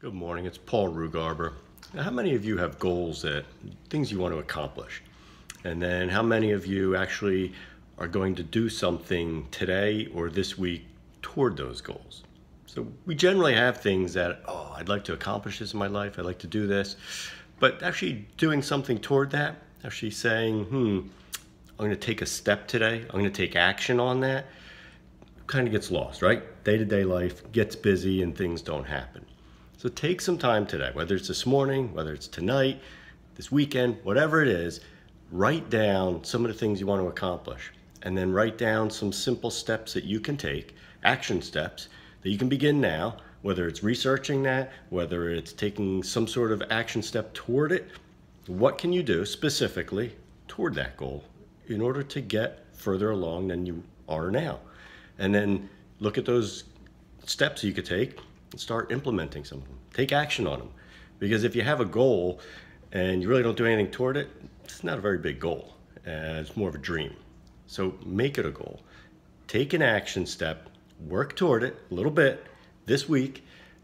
Good morning, it's Paul Rugarber. Now, how many of you have goals, things you want to accomplish? And then how many of you actually are going to do something today or this week toward those goals? So we generally have things that, I'd like to accomplish this in my life, I'd like to do this, but actually doing something toward that, actually saying, I'm going to take a step today, I'm going to take action on that, kind of gets lost, right? Day-to-day life gets busy and things don't happen. So take some time today, whether it's this morning, whether it's tonight, this weekend, whatever it is, write down some of the things you want to accomplish, and then write down some simple steps that you can take, action steps that you can begin now, whether it's researching that, whether it's taking some sort of action step toward it. What can you do specifically toward that goal in order to get further along than you are now? And then look at those steps you could take and start implementing some of them. Take action on them. Because if you have a goal and you really don't do anything toward it, it's not a very big goal. It's more of a dream. So make it a goal. Take an action step, work toward it a little bit this week,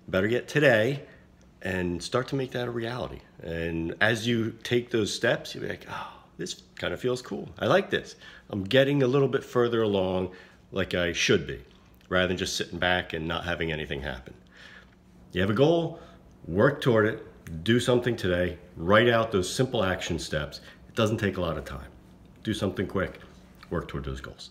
better yet today, and start to make that a reality. And as you take those steps, you'll be like, this kind of feels cool. I like this. I'm getting a little bit further along like I should be, rather than just sitting back and not having anything happen. You have a goal, work toward it, do something today, write out those simple action steps. It doesn't take a lot of time. Do something quick, work toward those goals.